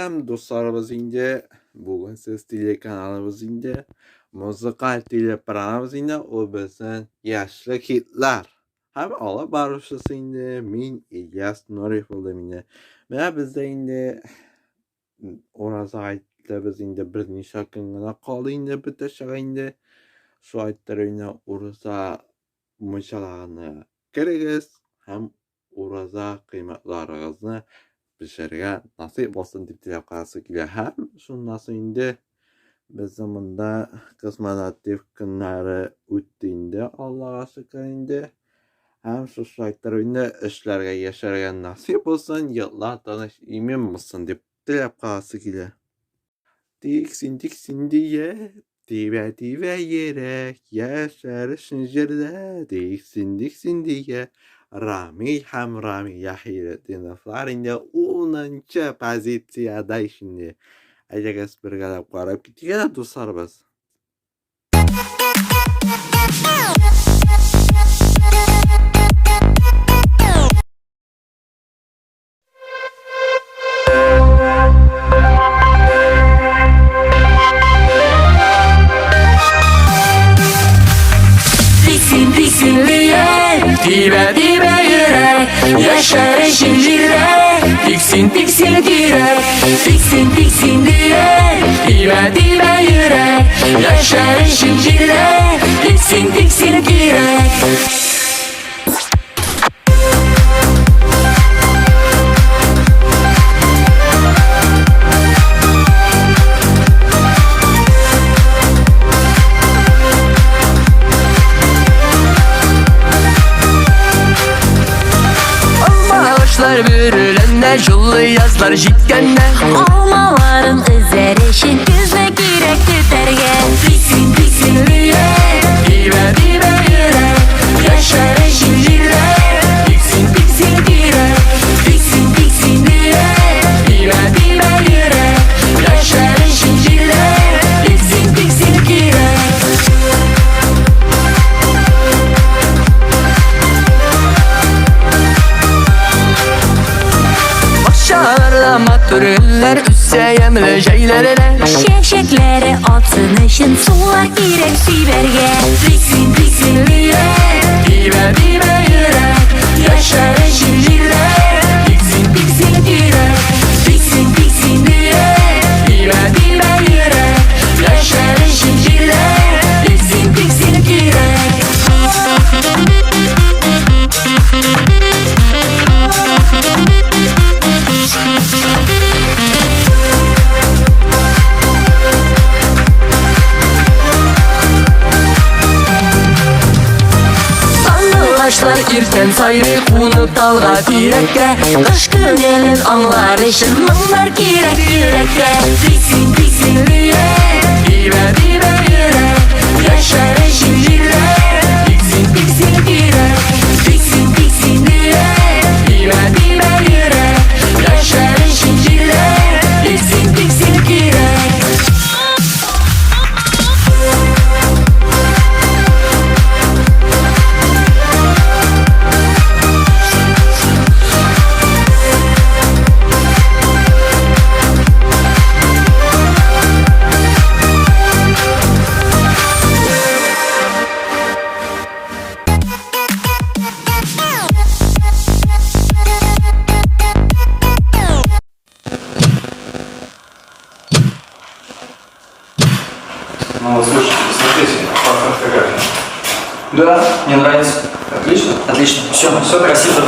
Hem dostlarımız indi bugün siz telekanalımız indi müzikal teleprogramımız indi o bizden yaşlı kitler. Hem ala barışısı indi min İlyas Nurif oldum indi. Ve bizde indi orası aytla biz indi bir neçe gün gana kaldı indi bitişe indi. Şu aytları indi orası mıçalağını kirigiz hem orası kıymetlarınızı pişirge nasip olsun dip tilep kalası kile hem şundan indi biz zamanda kısmanatif günleri öttiğinde Allah'a şükür indi hem şu şartlar indi işlerge yaşargen nasip olsun yıllar tanış imin mısın dip tilep kalası kile diksin diye dibe yere yaşar şinjirde diksin diye Rami hem Rami Yahirettin Aflarinde onunca pozitsiyada şimdi. Acaba bir kadar qarab ketgan dostlarimiz. Diksin diye dibe yürek yaşar şinjirde diksin diye dibe yürek yaşar şinjirde diksin diye bürülenler yollu yazlar jitkende Olmaların izlerişin yüzme gerek tüterge Diksin diye dibe yürek yaşar şinjirde diksin diye dibe yürek yaşar şinjirde diksin diye Aşağılarda matürüller üsse yemli şeylerine Şevşekleri atsın için sular gerek siberge Diksin diye dibe yürek yaşar şinjirde diksin diye dibe yürek yaşar şinjirde diksin diye Başlar irten sayrı kunup dalga direkte Kış günelin anlar eşinmanlar gerek yürekte Diksin diye dibe yürek yaşar şinjirde diksin diye dibe yürek yaşar şinjirde diksin diye Ну, слушайте, смотрите, классная фотография. Да, мне нравится. Отлично? Отлично. Все красиво.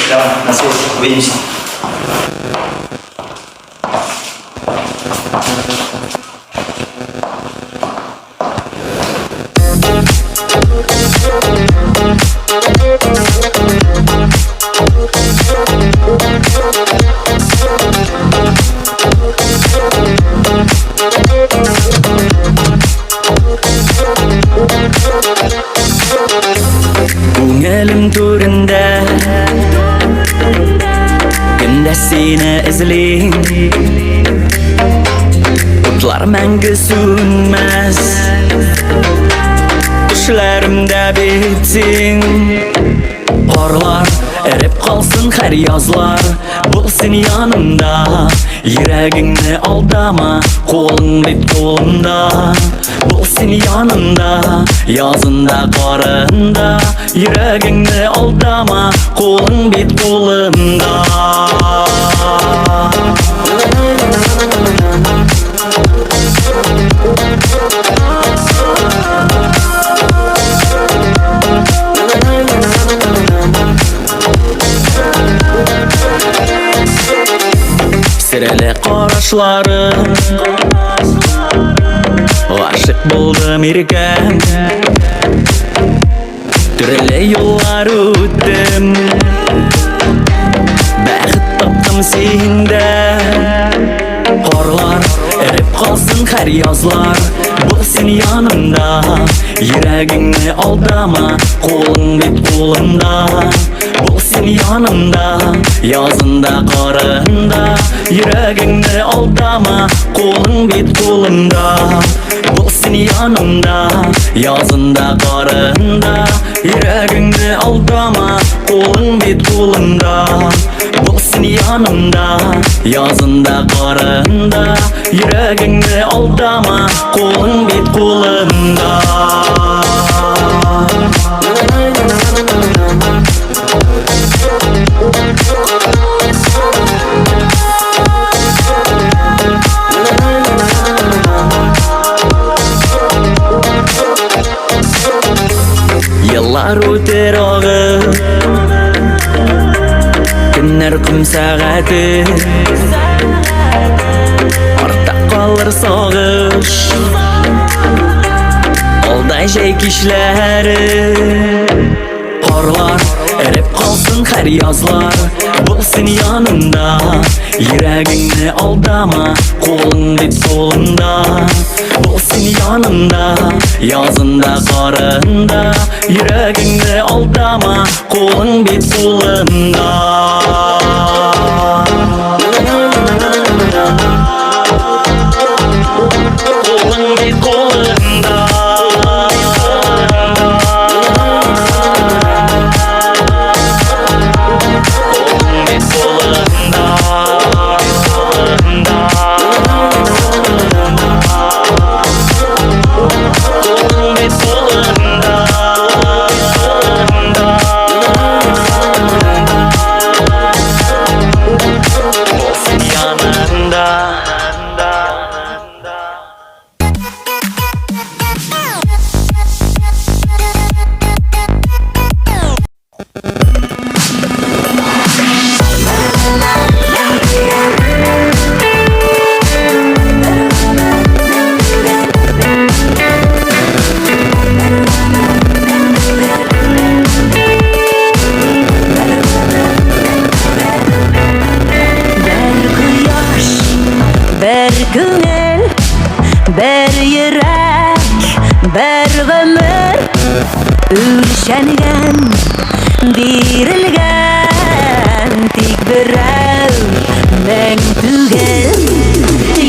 Да, на связи. Увидимся. Ko'nglim to'rinda kunda seni izlaying o'tlar mangu so'nmas qishlarimda bitsing qorlar erib qolsin har yozlar bo'lsin yonimda Yüreğini aldama, kolun bit kolunda. Bu seni yanında, yazında karında. Yüreğini aldama, kolun bit kolunda. Sireli qarashlarim Aşık buldum erken Türlü yollar öttim Bəxit tapdım sende Qarlar erip kalsın her yazlar Bu seni yanımda Yüreğini aldama Kolun bit kolunda Bu seni yanımda Yazında karında Yüreğini aldama Kolun bit kolunda Bu seni yanımda Yazında karında Yüreğini aldama Kolun bit kolunda Bu seni yanımda Yazında karında Yüreğini aldama Kolun bit kolunda Yıllar öter ağır Günler kum saati Arta kalır sağış Olday şey kişileri Karlar erip kalsın her yazlar Bu seni yanımda Yüreğini aldama Kolun bit kolunda Bu seni yanımda Yazında karında Yüreğini aldama Kolun bit kolunda Kolun bit kolunda Bir yürek, bir ömür Ülşengen, dirilgen Tek birey, men tügen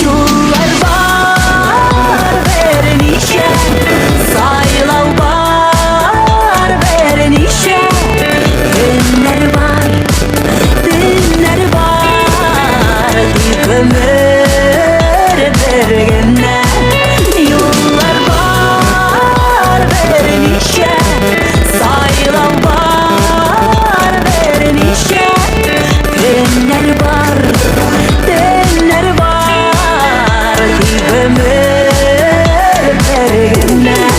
Yollar var, bir nişe Saylav var, bir nişe Günler var, dünler var Tek ömür, bir günler Yollar var, bir nişe Saylav var, bir nişe Günler var, dünler var Tek ömür, bir günler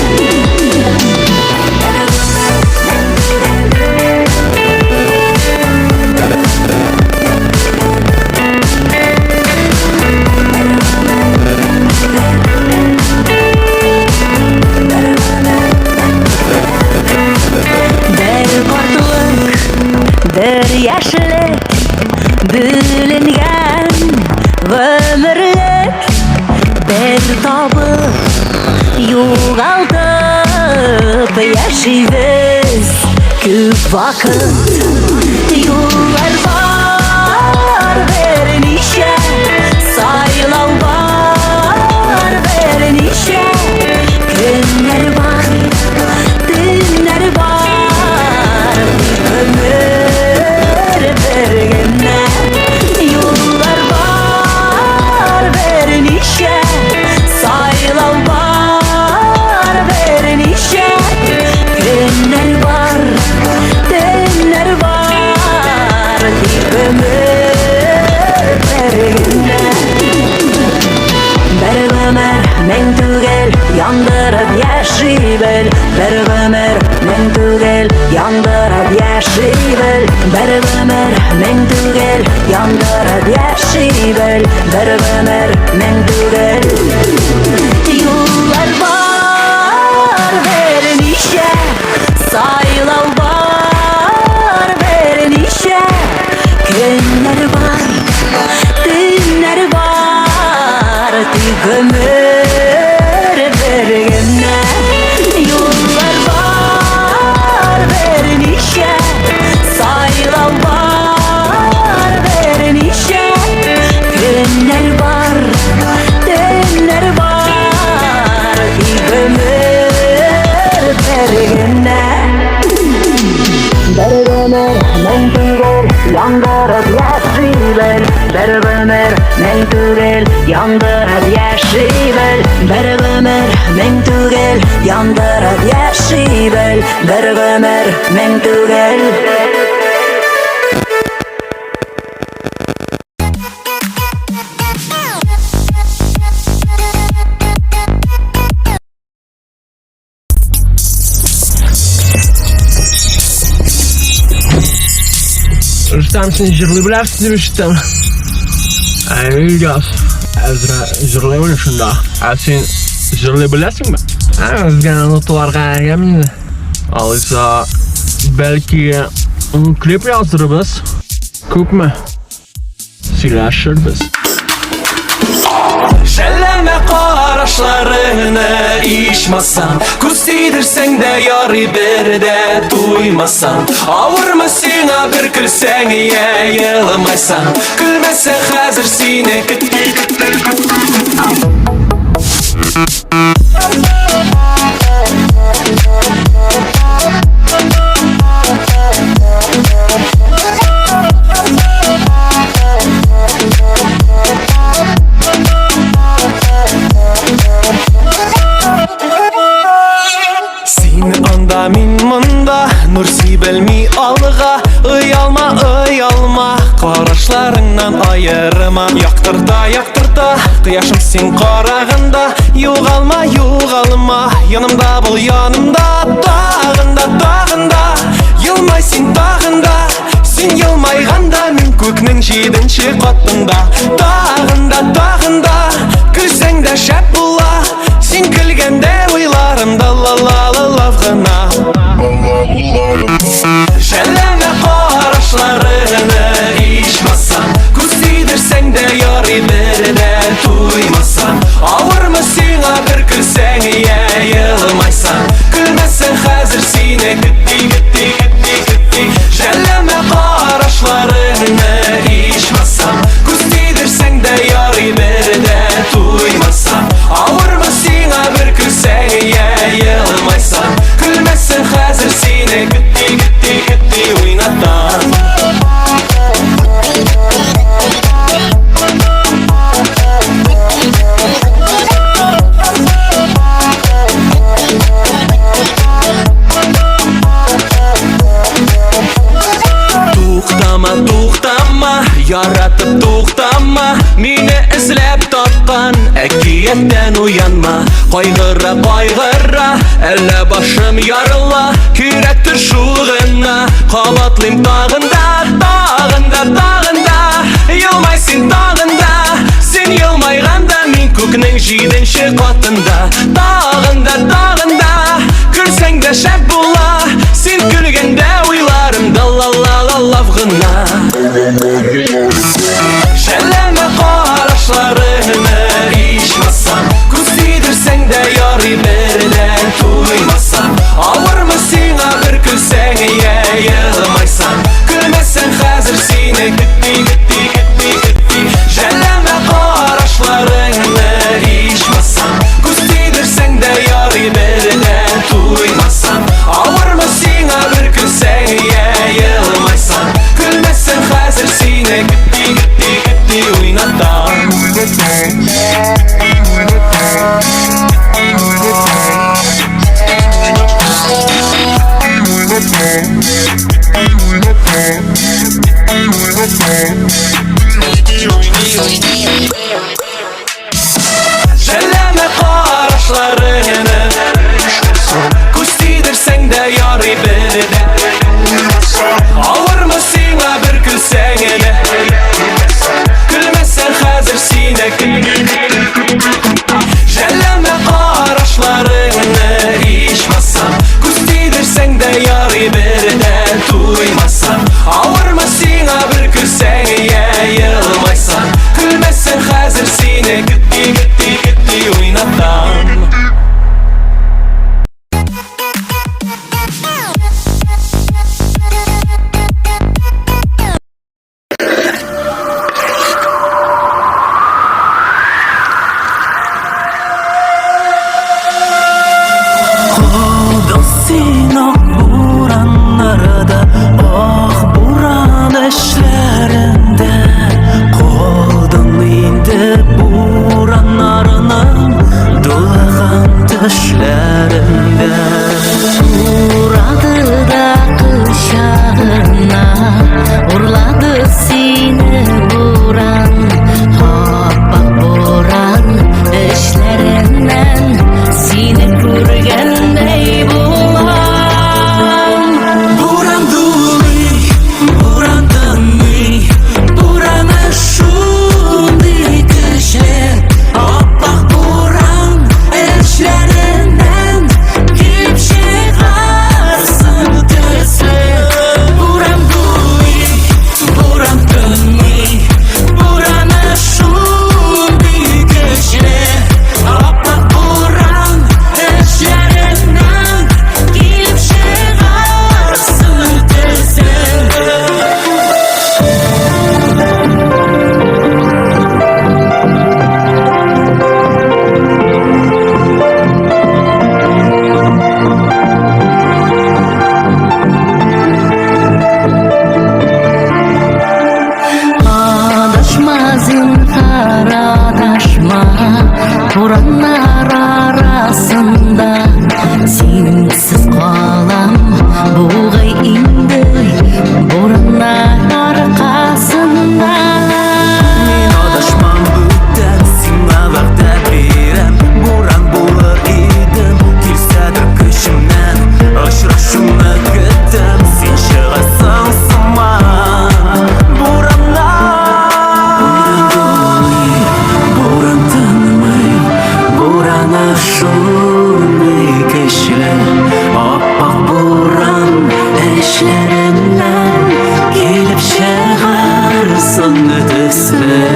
Bir yaşlık bölüngen ömürlük Bir tabıp yoğaltıp yaşayız Küp vakit yollar var bir nişe Saylav var bir nişe Günler var, dünler var Ömür bir günler Yollar var, bir ömür men tugel yandırıp yaşayıver bir ömür men tugel yollar var vermişe saylav var vermişe günler var günler var ömür vergene yollar var vermişe saylav var vermişe günler var günler var ömür vergene bir ömür men tugel yandırıp yaşayıver bir ömür men tugel yandırıp yaşayıver bir ömür men tugel yandırıp yaşayıver bir ömür men tugel Rüstem sen jırlı bilersin Rüstem. Gaz. Ezra jırlayabilir şunda. Sen jırlı bilersin mi? Özgen notularga gelmeydi. Alıysa belki klip yazdırırız. Köp mü? Silaşırız. Şelleme qaraşlarını içmasan Kustidirsen de yarı bir de duymasan Avurma sina bir kırsen yayılmaysan Gülmese hazır sine kütlü Nursi belmi alga Iyalma Qaraşlarından ayırma Yaktırda Kıyaşım sen qarağında Yoğalma Yanımda bul yanımda Dağında Yılmay sen dağında Sen yılmayganda Min köknün 7-ci qatında Dağında Gülsen de şəp bula Sen gülgende uylarımda Lavgına Şelleme qaraşlarını içmasan Kustidirsen de yarı bir de duymasan Avurma sina bir kırsen yayılmaysan Gülmesen hazır sine gitti Şelleme qaraşlarını içmasan Kustidirsen de yarı bir de duymasan Avurma sina bir kırsen yayılmaysan Gülmesen hazır sine gitti oynatan Tuğtama Yaratıp tuğtama Meni izlep tapkan Ekiyetden uyanma Qaygıra Elle başım yarıla Kürektir şuğuna Qabatlıyım dağında Yılmaysin dağında Sen yılmayganda Min köknün 7-ci qatında Dağında Gülsen de şəp bula Sen gülgende uylarımda Lavgına Şelleme qaraşlarını içmasan Kustidirsen de yarı bir de duymasan Avurma sina bir gülsen yayılmaysan Gülmesen hazır sine gitti Şelleme qaraşlarını içmasan Kustidirsen de yarı bir de duymasan Avurma sina bir gülsen yayılmaysan Gülmesen hazır sine gitti oynatan Şelleme qaraşlarını Kustidirsen de yarı bir de Avurma sina Adashmazın karadaşma Buranlar arasında Sensiz kalam Buğay indi Buranlar arkasında Men adashmam bütän Sina vaqta berem Buran bolar edim Kelsadir kishimdan Uchrashuvni kutdim Sen chiqasan simman Buran tanimay Buran ashuni kishlar Oppoq buran ishlaridan Kelib chiqarsin tislar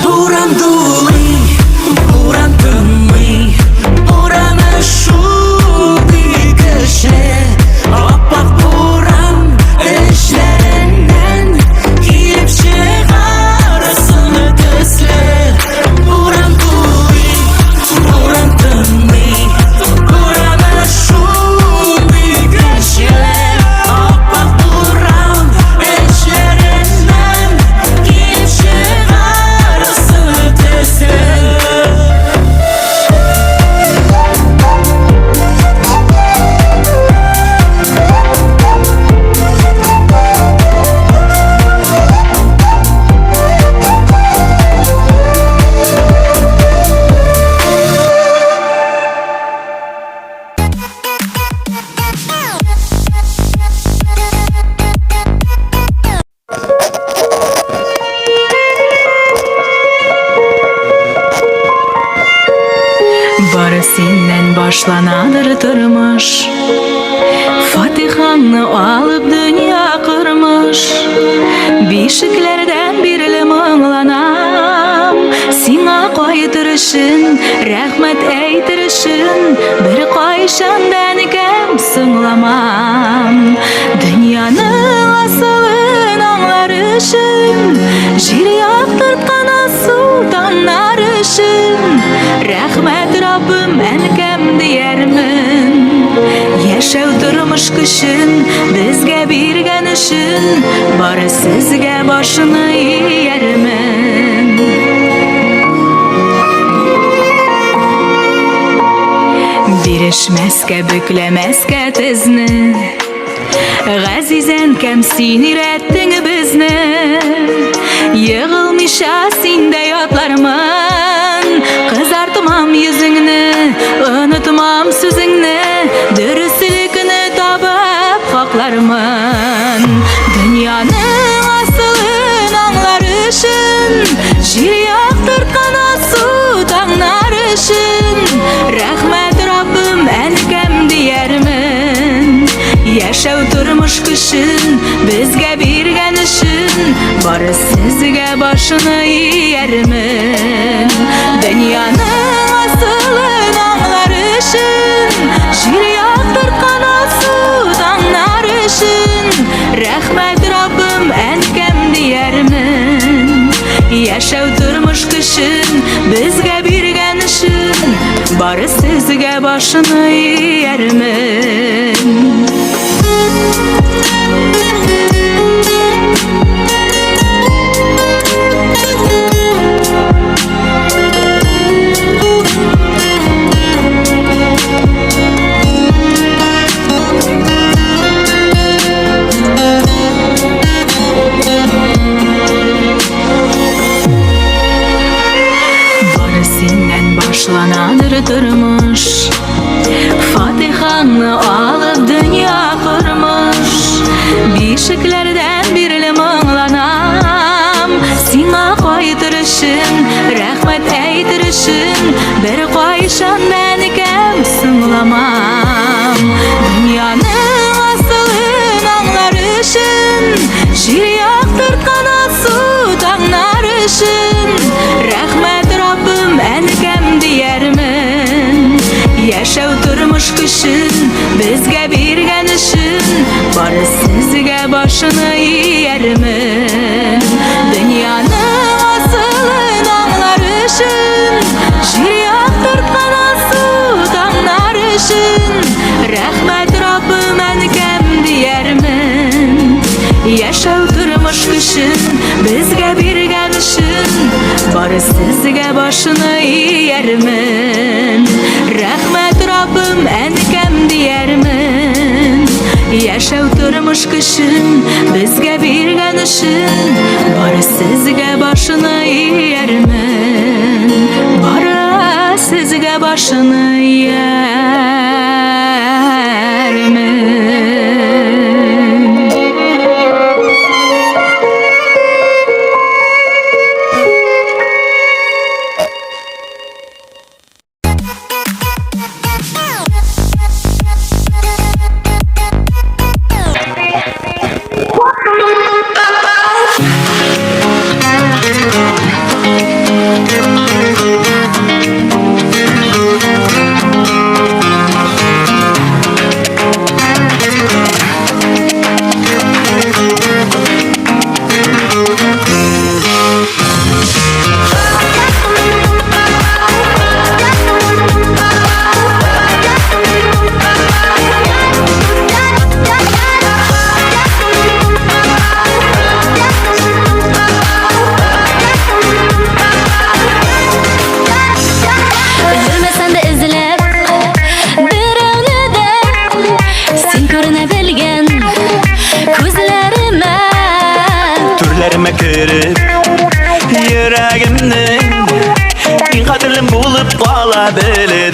Buran duli, buran tanimay Buran ashuni kishlar Oppoq buran ishlaridan Kelib chiqarsin tislar Buran duli, buran tanimay Buran ashuni kishlar Oppoq buran ishlaridan Kelib chiqarsin tislar Bari senden başlanadır durmuş Fatihanı alıp dünya kırmış Bişiklerden birilim anlanam Sina koyturuşun, rahmet eytirişin Bir koyşandan kem sığlamam Dünyanın asılın anlarışın Jir yaktırtkan sultanlar için Rahmet Rabbim en kem diyermin Yaşav durmuş kışın bizge birgen için Bari sizge başını yermin Birişmezke büklemezke tizni Gazizen kem sinir ettin bizni Yığılmışa sinde yatlarman Kızartmam yüzünü, unutmam sözünü Dürüstlükünü tabıp haklarman Dünyanın asılın anlarışın Jir yaktırtkan sultanlar için Rahmet Rabbim en kem diyermin Yaşav durmuş kışın bizge birgen için Bari sizge başını yermin Dünyanın asılın anlarışın Jir yaktırtkan sultanlar için Rahmet Rabbim en kem diyermin Yaşav durmuş kışın bizge birgen için Bari sizge başını yermin Bari senden başlanadır durmuş başını yermin. Dünyanın asılın anlar için, jiri aktırtkan asu damlar için. Rahmet Rabbim enkam diyermin. Yaşav turmuş kışın bizge birgen için, bari sizge başını yermin. Rahmet Rabbim enkam diyermin. Yaşav turmuş kışın bizge birgen için, bari sizge başını yermin. Bari sizge başını yermin. Türlerime kırıp yüreğimnin en kadirlim bulup kalabilirim.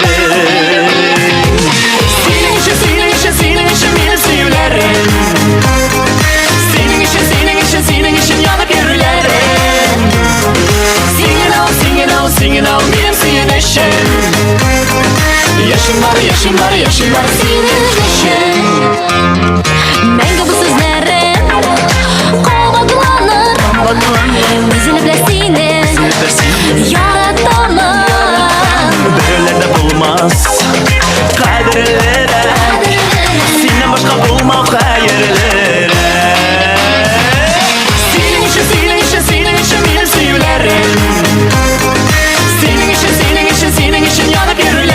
Senin için beni sevlerim. Senin için yanıp yürülerim. Singing out, benim senin için. Yaşım var senin için. Menga bu sözlerim Kovaklanır Yüzünü bilesini Yaratamam Böylerde bulmaz kaderlere. Senden başka bulmak hayırlere. Senin için beni sevlerim. Senin için yanıp yürülerim.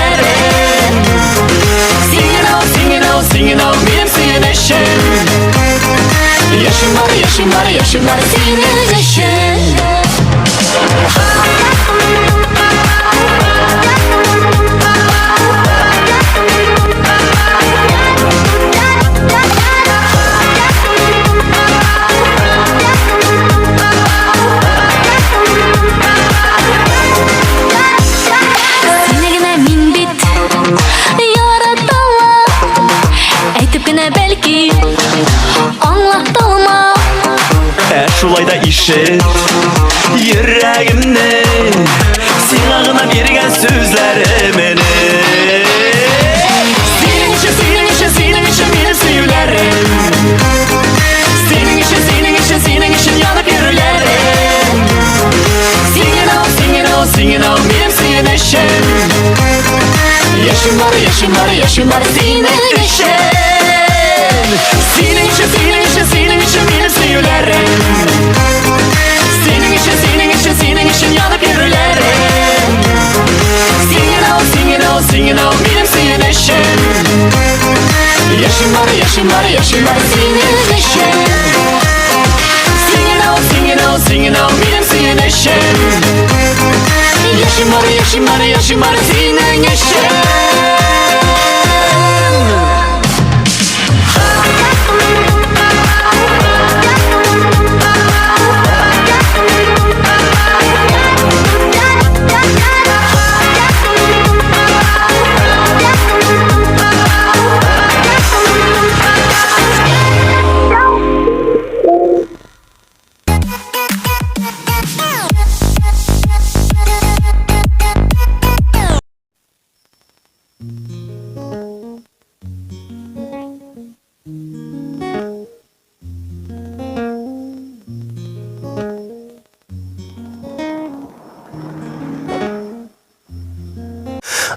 Singing out, benim senin için. Yaşım var senin için. Senegine min bit Yaratamam Eytip gine belki Anlatamam Şulay da işit yüreğimni, silahına birgen sözlerimini. Senin için beni sevlerim. Senin için yanıp yürülerim. Singing out, benim senin için. Yaşım var senin için. Senin için beni sevlerim. Senin için yanıp yürülerim. Singing out, benim senin için. Yaşım var senin için. Singing out, benim senin için. Yaşım var senin için.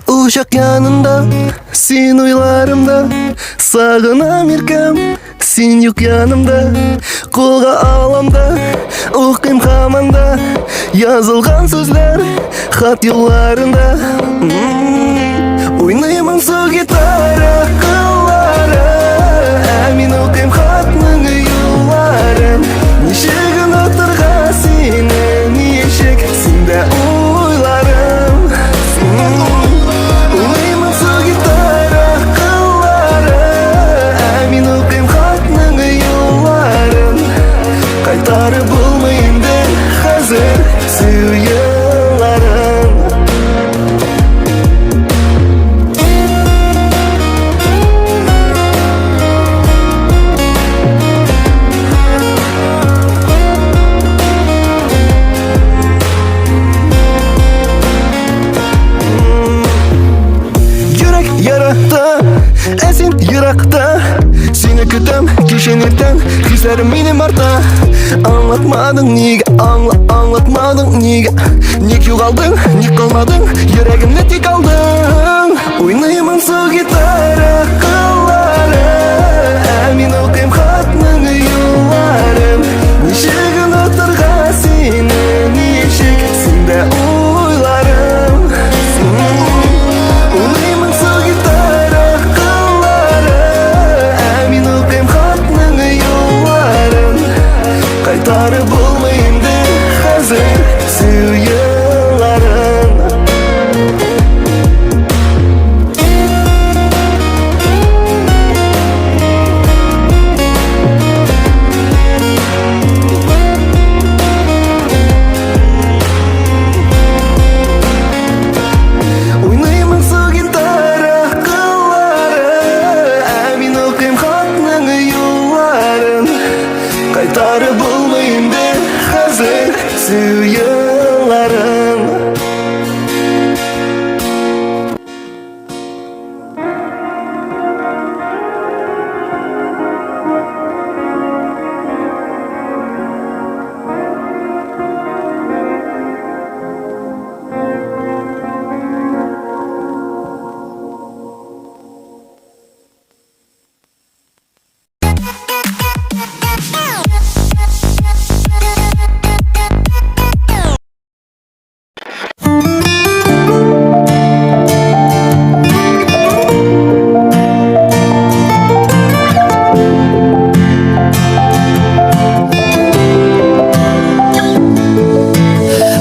Uşak yanında, sen uylarımda, sağınam irkem, sen yok yanımda. okuyum hamanda yazılgan sözler hat yollarında Oynayımın su gitara kıllara Min okuyum hatның yolların Nişegin oturga seni nişek Sinde oylarım Oynayımın su gitara kıllara Min okuyum hatның yolların Kaytarıp bulmayın ben hazır Süv yılların Yürek yarakta, esin yırakta Seni kütem kişenirten Hislerim benim arta Anlatmadın niga anlatmadın niga Ник yoğaldın, ник kalmadın Yüreğimde tek aldın Oynayımın su gitara kıllara Min okuyum hatның yolların Nişegin oturga seni nişek Sinde oylarım Oynayımın su gitara kıllara Min okuyum hatның yolların Kaytarıp bulmayın de hazır Süv yılların Oynayımın su gitara kıllara Min okuyum hatның yolların Kaytarıp bulmayın de hazır Süv yılların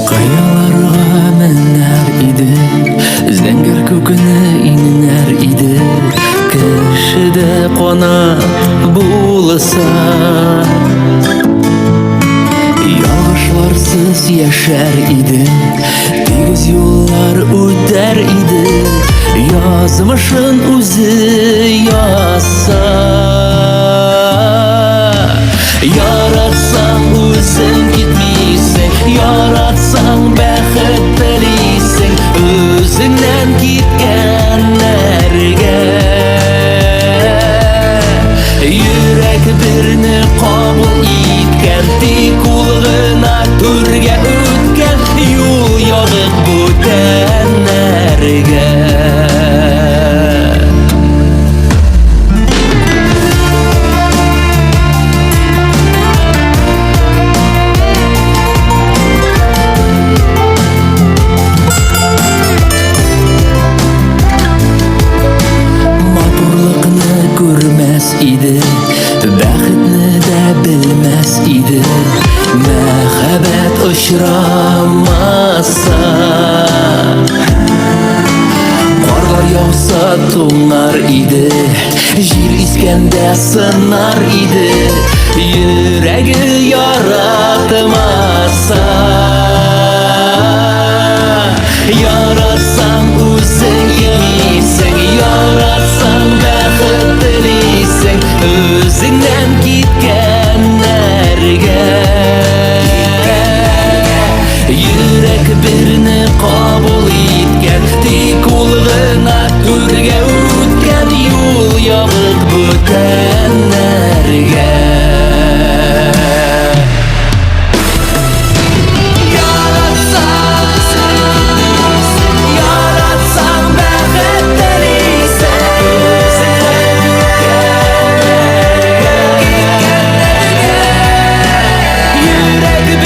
Kayalarga miner idi Zengir köküne iner idi Kişide kona bulsa Yağışlarsız yaşar idi Tez yollar öder idi Yazmışın özü yazsa Yaratsan özün gitmeysen Yaratsan bәхет dileysen Özünden gitkenlerge Yürek birini kabul etken Tek ulğına türge ötken Yol yağıp ötenlerge Görmez idi Bәхетni de bilmez idi Мәхәббәт ұшырамаса Қарlar yağsa тоңар idi Жер искәндә сынар idi Йөрәге яратмаса Яратсаң үзең йөрисең Яратсаң бәхет dileysen Özünden gitkenlerge Yürek birini kabul etken Tek ulğına türge ötken Yol yağıp ötenlerge Yürek bir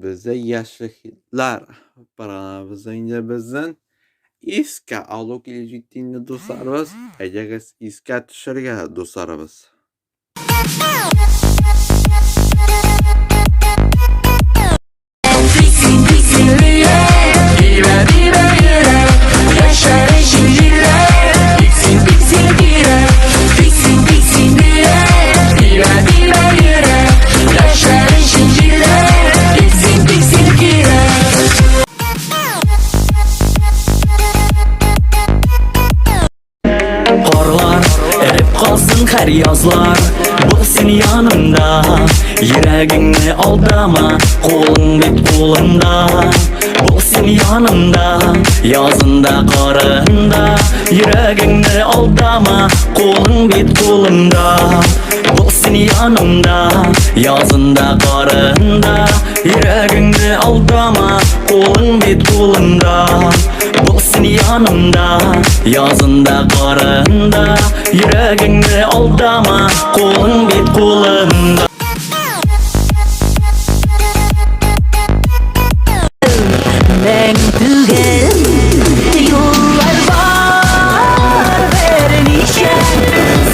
bize yaşlı hitler paranabız ince bizden iska alıp gelecektiğinde dostlarımız eğer iska düşürge dostlarımız. Diksin diksinliye Dile dile yere Yaşarın şiirle Diksin diksin gire Diksin diksinliye Dile dile yere Yaşarın şiirle Diksin diksin gire Qorlar erib qolsin har yozlar bo'lsin yonimda yuragingni aldama qo'ling bet qo'limda bo'lsin yonimda yozinda qorinda yuragingni aldama qo'ling bet qo'limda bo'lsin yonimda yozinda qorinda yuragingni aldama qo'ling bet qo'limda bo'lsin yonimda yozinda qorinda yuragingni aldama qo'ling bet qo'limda Ben tügen Yollar var Verenişe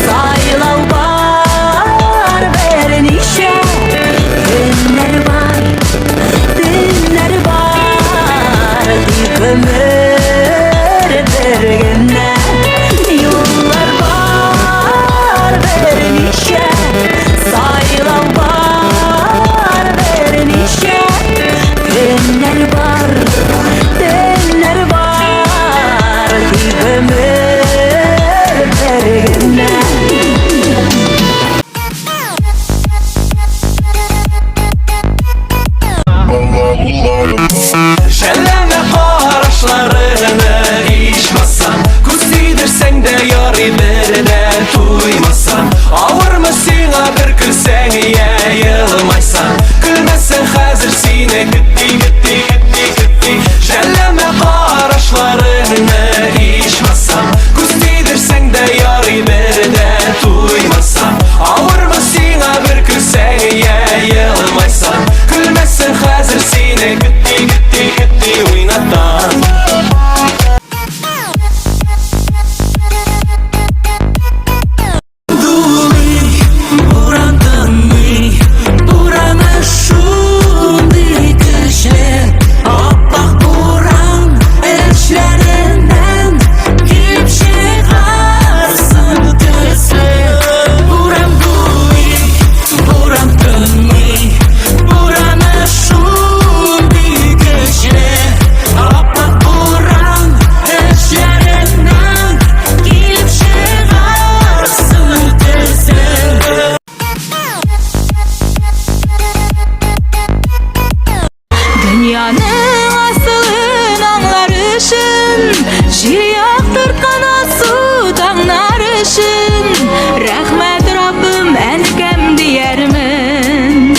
Sayılav var Verenişe Günler var Günler var Ömür vergene Yollar var Verenişe Sayılav var Verenişe Günler var Günler var Ömür vergene Şelleme qarashlarını içmasan Kuziydirsen de yari birde tuymasan Ağırma sina bir külsen yayılmaysan Gülmezsen hazır sine gitti gitti gitti gitti Şelleme qarashlarını içmasan Kuziydirsen de yari birde tuymasan Ağırma sina bir külsen yayılmaysan Gülmezsen hazır sine gitti gitti gitti oynatan Dünyanın asılın anlarışın Şir yaktır kanatsı dağnarışın Rahmet Rabbim enkem diyermin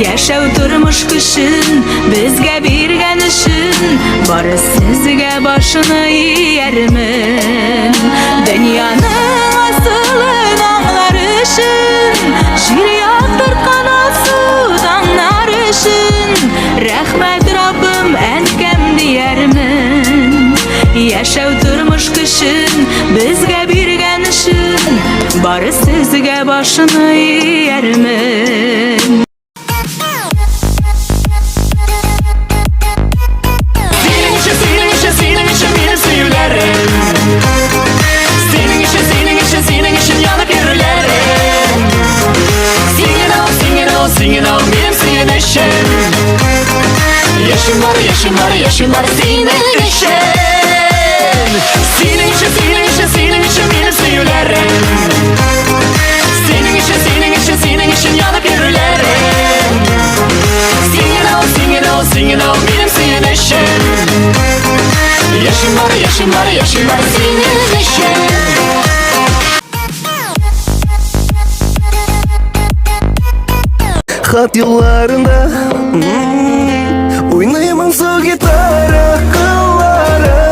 Yaşav turmuş kışın bizge birgen işin Barı sizge başını yermin Dünyanın asılın anlarışın Şir yaktır kanatsı dağnarışın Rahmet Rabbim enkem diyermin Yaşav turmuş kışın bizge birgen işin Barı sizge başını yermin Senin için benim sevgilerim Senin için yanıp yürülerim Singing out benim senin için Yaşım var senin için Senin için benim sevgilerim Senin için yanıp yürülerim Singing out benim senin için Yaşım var senin için Hat yollarında Oynayamam sol gitara kıllara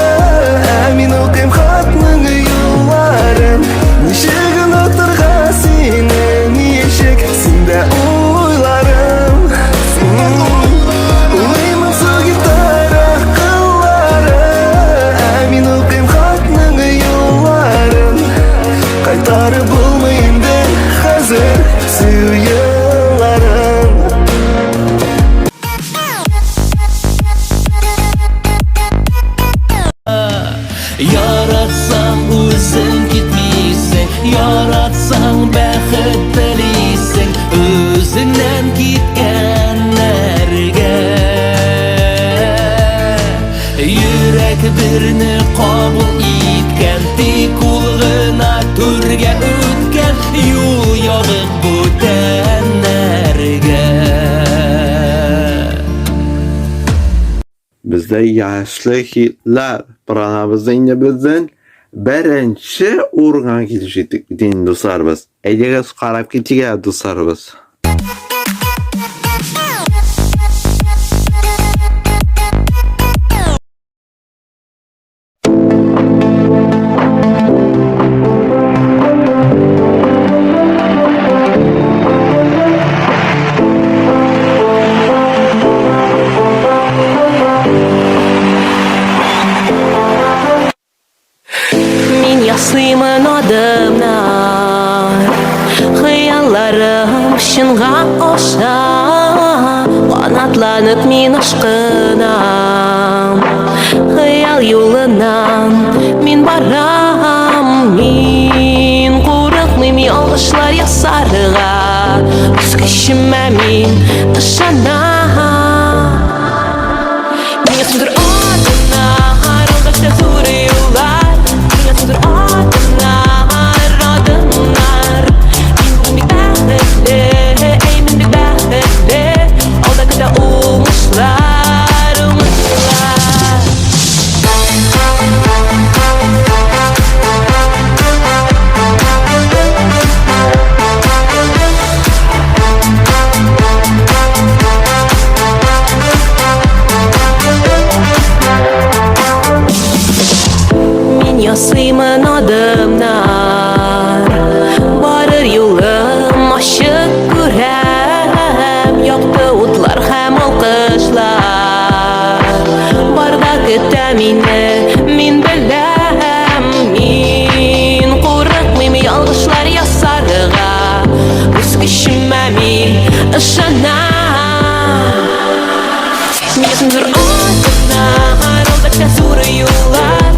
Emin okuyum hatның yolların Nişegin oturga seni Nişek sinde oylarım birni qabul etgan tek ulg'ina turga o'tgan yo'l yog'ib o'tanlarga Bizde yaşlı hitler pranabızda indi bizden birinchi o'rgan kelishdik deyin do'stlarimiz. Eğer qarab ketiga do'stlarimiz. Min yasıyımın adımlar Hıyallarım şınğa oşa Qanatlanıp min aşkınam Hıyal yolunam min baram Min qurıqmım yolğuşlar yasarığa Üsküşüme min ışanam Min yasıdır adımlar Oldakta zuri yollar Minyatıdır adımlar, adımlar Min bugün bir bəhətli, eymin bir bəhətli Olda qıda umuşlar, umuşlar Yasıyımın adımlar Varır yolum aşık görəm Yoxdu utlar hem alqışlar Bardakı təmini min biləm Min qurıqmım yalğışlar yasarığa Öz kişimə min ışanam Min yasımdır adımlar Oldakta zor yollar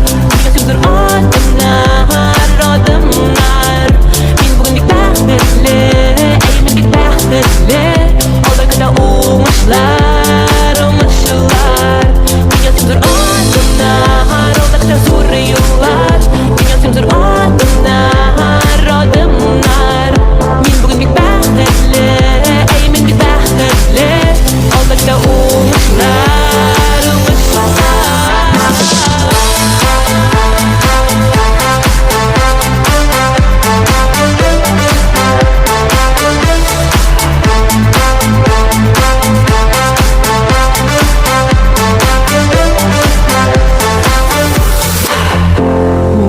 Yasımdır adımlar, adımlar Min bugün bir bəhətli, eymin bir bəhətli Olda qıda umuşlar, umuşlar Min yasımdır adımlar, olda qıda zor yollar Min yasımdır adımlar, adımlar Min bugün bir bəhətli, eymin bir bəhətli Olda qıda umuşlar, umuşlar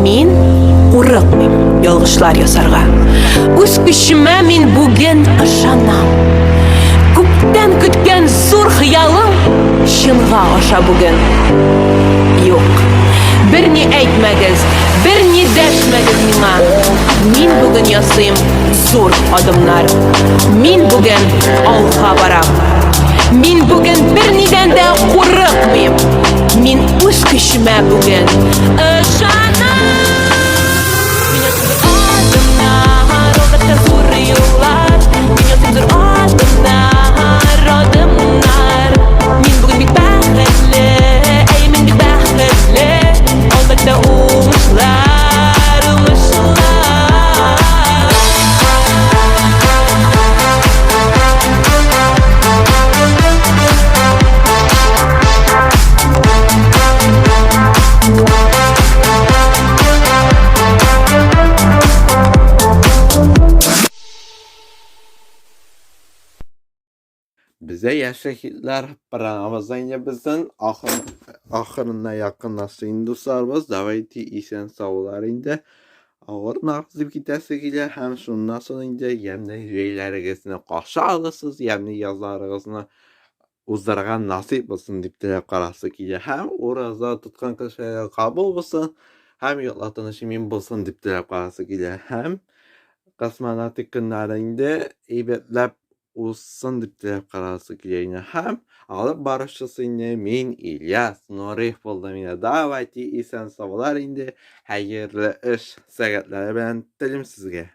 Min qurıqmım yolğuşlar yasarğa Öz küşümə min bugün ışanam Көптен kütken zor xiyalım Şınğa aşa bugün Yok Birni әйтмәгез, birni dəşməgез mingə Min bugün yasıyım zor adımlar Min bugün alğa baram Min bugün birniden də qurıqmıyım Min öz küşümə bugün ışanam Min yasımdır adımlar, oldakta zor yollar Min yasımdır adımlar, adımlar Min bugün bir bəhətli, eymin bir bəhətli Oldakta umuşlar, umuşlar Bize yaşlı hitler pranabızda indi bizden ahırına yakınlaştığın dostlarımız davayeti isen sağlar indi. Ağır nağızı kitəsi ilə həm şundan sonra indi yəmdə üyələrinizə qarşı ağısız, yəmdə yazarınızı uzdurğan nasip olsun deyib dilep qarası ki həm orada tutqan kişilərə qabul olsun, həm yollatını şimin bulsun deyib dilep qarası ki həm qasmanatik günlərində eybətlab olsun deyib dilep qarası ki həm alıb barışçısı indi min İlyas Nurif buldum yine davati isen sağlar indi hayırlı iş səgətləri ben dilim sizge.